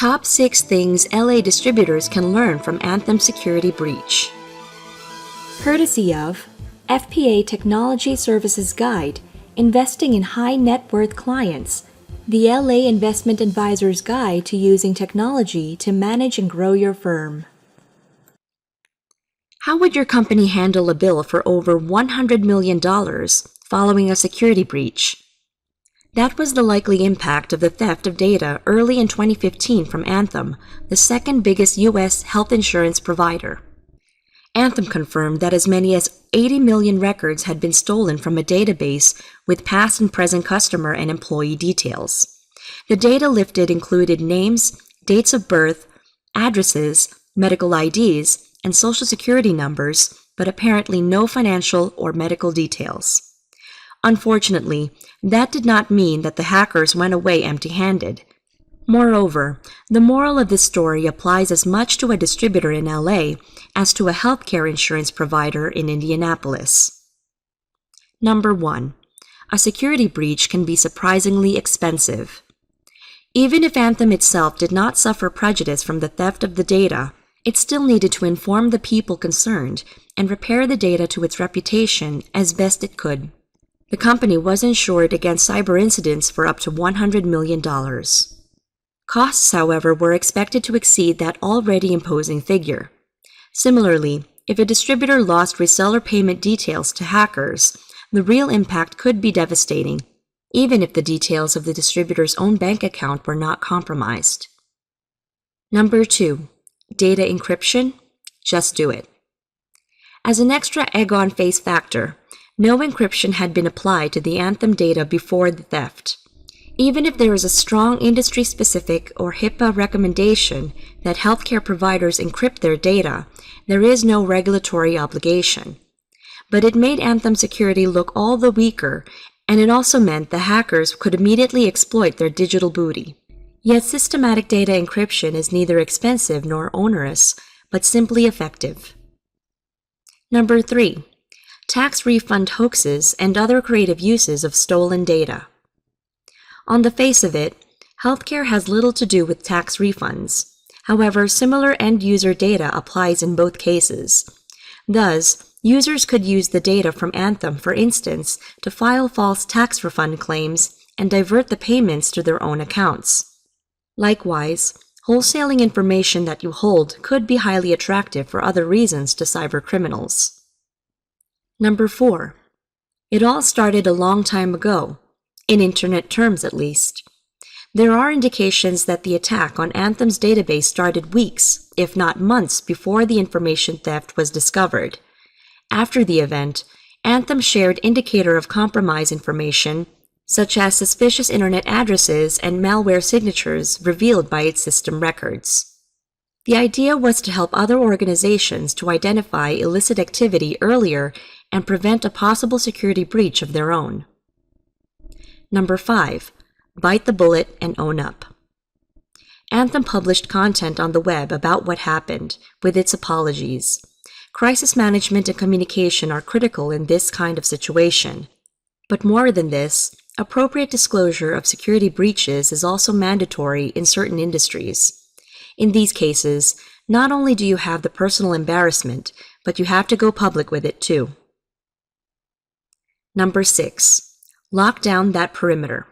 Top 6 Things LA Distributors Can Learn from Anthem Security Breach. Courtesy of FPA Technology Services Guide, Investing in High Net Worth Clients, the LA Investment Advisor's Guide to Using Technology to Manage and Grow Your Firm. How would your company handle a bill for over $100 million following a security breach? That was the likely impact of the theft of data early in 2015 from Anthem, the second biggest U.S. health insurance provider. Anthem confirmed that as many as 80 million records had been stolen from a database with past and present customer and employee details. The data lifted included names, dates of birth, addresses, medical IDs, and social security numbers, but apparently no financial or medical details. Unfortunately, that did not mean that the hackers went away empty-handed. Moreover, the moral of this story applies as much to a distributor in LA as to a healthcare insurance provider in Indianapolis. Number 1. A security breach can be surprisingly expensive. Even if Anthem itself did not suffer prejudice from the theft of the data, it still needed to inform the people concerned and repair the data to its reputation as best it could. The company was insured against cyber incidents for up to $100 million. Costs, however, were expected to exceed that already imposing figure. Similarly, if a distributor lost reseller payment details to hackers, the real impact could be devastating, even if the details of the distributor's own bank account were not compromised. Number 2. Data encryption? Just do it. As an extra egg-on-face factor, no encryption had been applied to the Anthem data before the theft. Even if there is a strong industry-specific or HIPAA recommendation that healthcare providers encrypt their data, there is no regulatory obligation. But it made Anthem security look all the weaker, and it also meant the hackers could immediately exploit their digital booty. Yet systematic data encryption is neither expensive nor onerous, but simply effective. Number 3. Tax refund hoaxes and other creative uses of stolen data. On the face of it, healthcare has little to do with tax refunds. However, similar end-user data applies in both cases. Thus, users could use the data from Anthem, for instance, to file false tax refund claims and divert the payments to their own accounts. Likewise, wholesaling information that you hold could be highly attractive for other reasons to cybercriminals. Number 4. It all started a long time ago, in internet terms at least. There are indications that the attack on Anthem's database started weeks, if not months, before the information theft was discovered. After the event, Anthem shared indicator of compromise information, such as suspicious internet addresses and malware signatures revealed by its system records. The idea was to help other organizations to identify illicit activity earlier and prevent a possible security breach of their own. Number 5. Bite the bullet and own up. Anthem published content on the web about what happened, with its apologies. Crisis management and communication are critical in this kind of situation. But more than this, appropriate disclosure of security breaches is also mandatory in certain industries. In these cases, not only do you have the personal embarrassment, but you have to go public with it too. Number 6. Lock down that perimeter.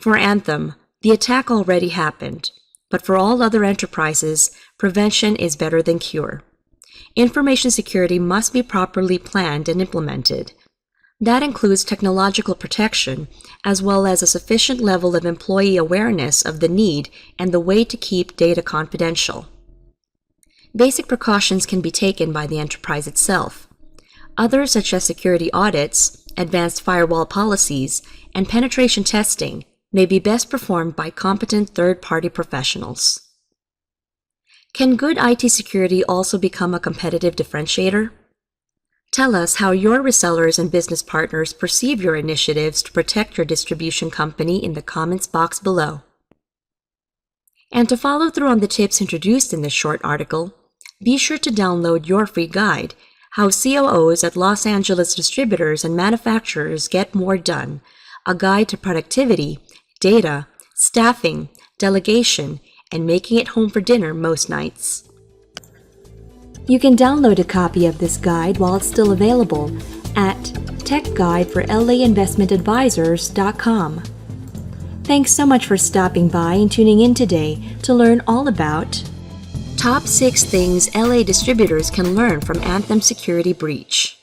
For Anthem, the attack already happened, but for all other enterprises, prevention is better than cure. Information security must be properly planned and implemented. That includes technological protection, as well as a sufficient level of employee awareness of the need and the way to keep data confidential. Basic precautions can be taken by the enterprise itself. Others, such as security audits, advanced firewall policies, and penetration testing, may be best performed by competent third-party professionals. Can good IT security also become a competitive differentiator? Tell us how your resellers and business partners perceive your initiatives to protect your distribution company in the comments box below. And to follow through on the tips introduced in this short article, be sure to download your free guide, How COOs at Los Angeles Distributors and Manufacturers Get More Done, a guide to productivity, data, staffing, delegation, and making it home for dinner most nights. You can download a copy of this guide while it's still available at techguideforlainvestmentadvisors.com. Thanks so much for stopping by and tuning in today to learn all about Top 6 Things LA Distributors Can Learn from Anthem Security Breach.